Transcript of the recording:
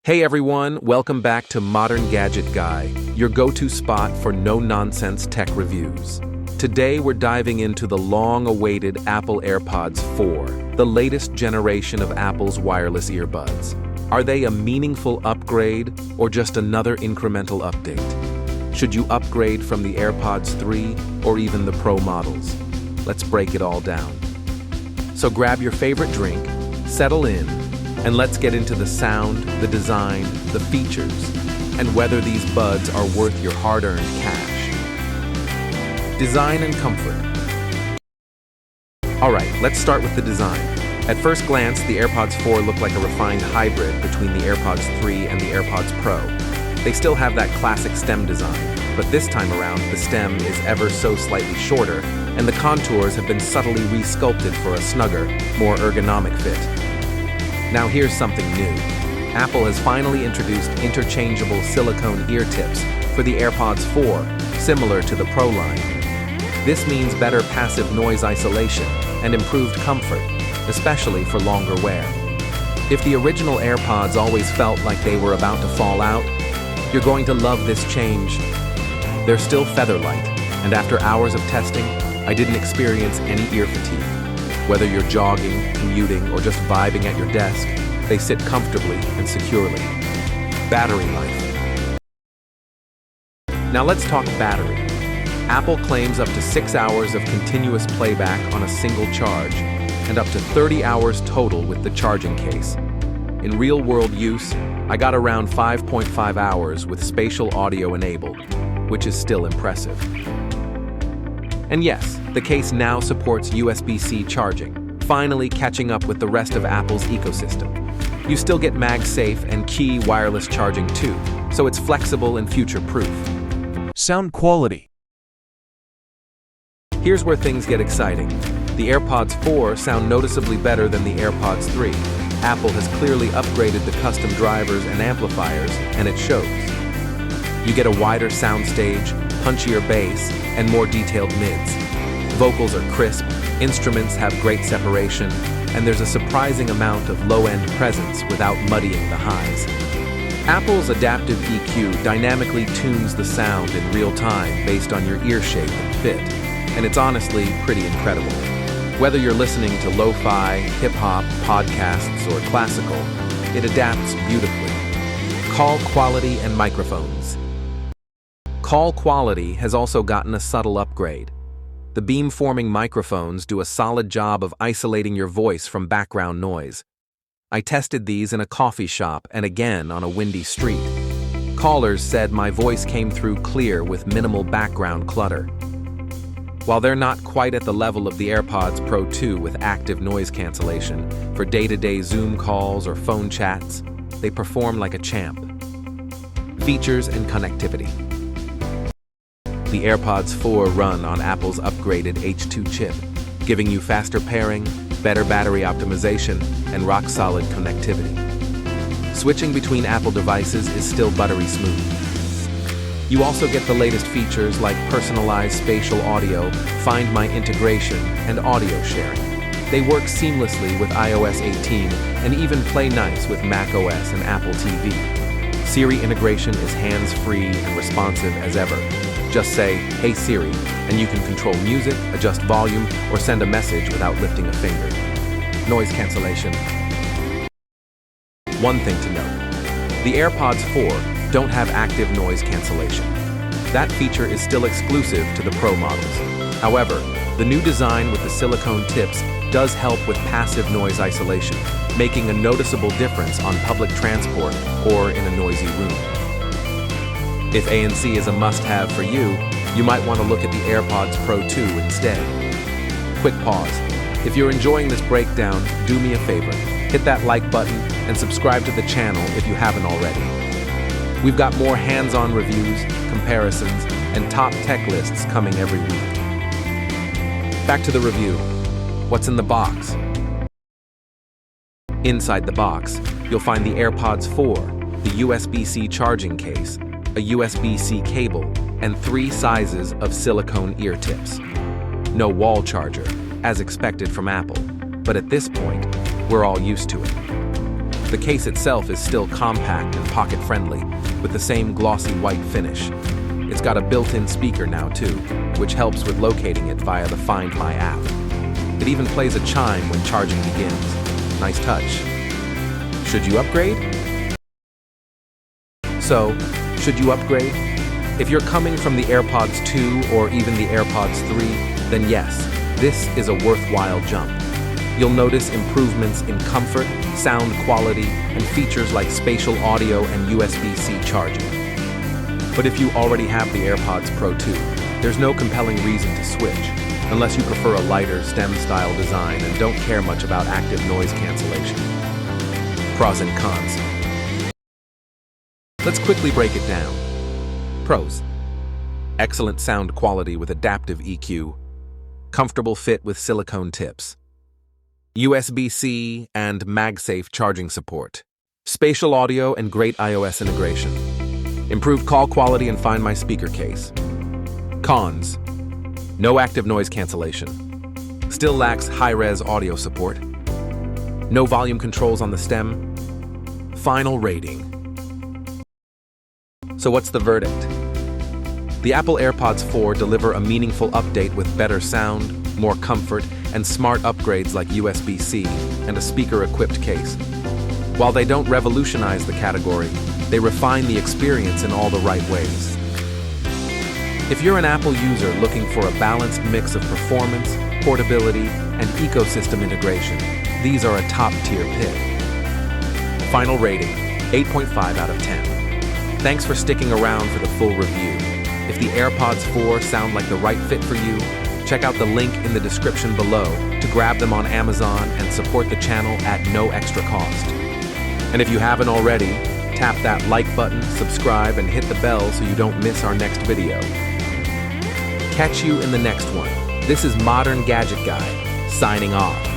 Hey everyone, welcome back to Modern Gadget Guy, your go-to spot for no-nonsense tech reviews. Today we're diving into the long-awaited Apple AirPods 4, the latest generation of Apple's wireless earbuds. Are they a meaningful upgrade or just another incremental update? Should you upgrade from the AirPods 3 or even the Pro models? Let's break it all down. So grab your favorite drink, settle in, and let's get into the sound, the design, the features, and whether these buds are worth your hard-earned cash. Design and comfort. Alright, let's start with the design. At first glance, the AirPods 4 look like a refined hybrid between the AirPods 3 and the AirPods Pro. They still have that classic stem design, but this time around, the stem is ever so slightly shorter, and the contours have been subtly re-sculpted for a snugger, more ergonomic fit. Now here's something new. Apple has finally introduced interchangeable silicone ear tips for the AirPods 4, similar to the Pro line. This means better passive noise isolation and improved comfort, especially for longer wear. If the original AirPods always felt like they were about to fall out, you're going to love this change. They're still feather-light, and after hours of testing, I didn't experience any ear fatigue. Whether you're jogging, commuting, or just vibing at your desk, they sit comfortably and securely. Battery life. Now let's talk battery. Apple claims up to 6 hours of continuous playback on a single charge, and up to 30 hours total with the charging case. In real-world use, I got around 5.5 hours with spatial audio enabled, which is still impressive. And yes, the case now supports USB-C charging, finally catching up with the rest of Apple's ecosystem. You still get MagSafe and Qi wireless charging too, so it's flexible and future-proof. Sound quality. Here's where things get exciting. The AirPods 4 sound noticeably better than the AirPods 3. Apple has clearly upgraded the custom drivers and amplifiers, and it shows. You get a wider soundstage, punchier bass, and more detailed mids. Vocals are crisp, instruments have great separation, and there's a surprising amount of low-end presence without muddying the highs. Apple's adaptive EQ dynamically tunes the sound in real time based on your ear shape and fit, and it's honestly pretty incredible. Whether you're listening to lo-fi, hip-hop, podcasts, or classical, it adapts beautifully. Call quality and microphones. Call quality has also gotten a subtle upgrade. The beamforming microphones do a solid job of isolating your voice from background noise. I tested these in a coffee shop and again on a windy street. Callers said my voice came through clear with minimal background clutter. While they're not quite at the level of the AirPods Pro 2 with active noise cancellation, for day-to-day Zoom calls or phone chats, they perform like a champ. Features and connectivity. The AirPods 4 run on Apple's upgraded H2 chip, giving you faster pairing, better battery optimization, and rock-solid connectivity. Switching between Apple devices is still buttery smooth. You also get the latest features like personalized spatial audio, Find My integration, and audio sharing. They work seamlessly with iOS 18 and even play nice with macOS and Apple TV. Siri integration is hands-free and responsive as ever. Just say, "Hey Siri," and you can control music, adjust volume, or send a message without lifting a finger. Noise cancellation. One thing to note, the AirPods 4 don't have active noise cancellation. That feature is still exclusive to the Pro models. However, the new design with the silicone tips does help with passive noise isolation, making a noticeable difference on public transport or in a noisy room. If ANC is a must-have for you, you might want to look at the AirPods Pro 2 instead. Quick pause. If you're enjoying this breakdown, do me a favor. Hit that like button and subscribe to the channel if you haven't already. We've got more hands-on reviews, comparisons, and top tech lists coming every week. Back to the review. What's in the box? Inside the box, you'll find the AirPods 4, the USB-C charging case, a USB-C cable, and 3 sizes of silicone ear tips. No wall charger, as expected from Apple, but at this point, we're all used to it. The case itself is still compact and pocket-friendly, with the same glossy white finish. It's got a built-in speaker now too, which helps with locating it via the Find My app. It even plays a chime when charging begins. Nice touch. Should you upgrade? So, should you upgrade? If you're coming from the AirPods 2 or even the AirPods 3, then yes, this is a worthwhile jump. You'll notice improvements in comfort, sound quality, and features like spatial audio and USB-C charging. But if you already have the AirPods Pro 2, there's no compelling reason to switch, unless you prefer a lighter stem-style design and don't care much about active noise cancellation. Pros and cons. Let's quickly break it down. Pros. Excellent sound quality with adaptive EQ. Comfortable fit with silicone tips. USB-C and MagSafe charging support. Spatial audio and great iOS integration. Improved call quality and Find My speaker case. Cons. No active noise cancellation. Still lacks high-res audio support. No volume controls on the stem. Final rating. So what's the verdict? The Apple AirPods 4 deliver a meaningful update with better sound, more comfort, and smart upgrades like USB-C and a speaker-equipped case. While they don't revolutionize the category, they refine the experience in all the right ways. If you're an Apple user looking for a balanced mix of performance, portability, and ecosystem integration, these are a top-tier pick. Final rating, 8.5 out of 10. Thanks for sticking around for the full review. If the AirPods 4 sound like the right fit for you, check out the link in the description below to grab them on Amazon and support the channel at no extra cost. And if you haven't already, tap that like button, subscribe, and hit the bell so you don't miss our next video. Catch you in the next one. This is Modern Gadget Guy, signing off.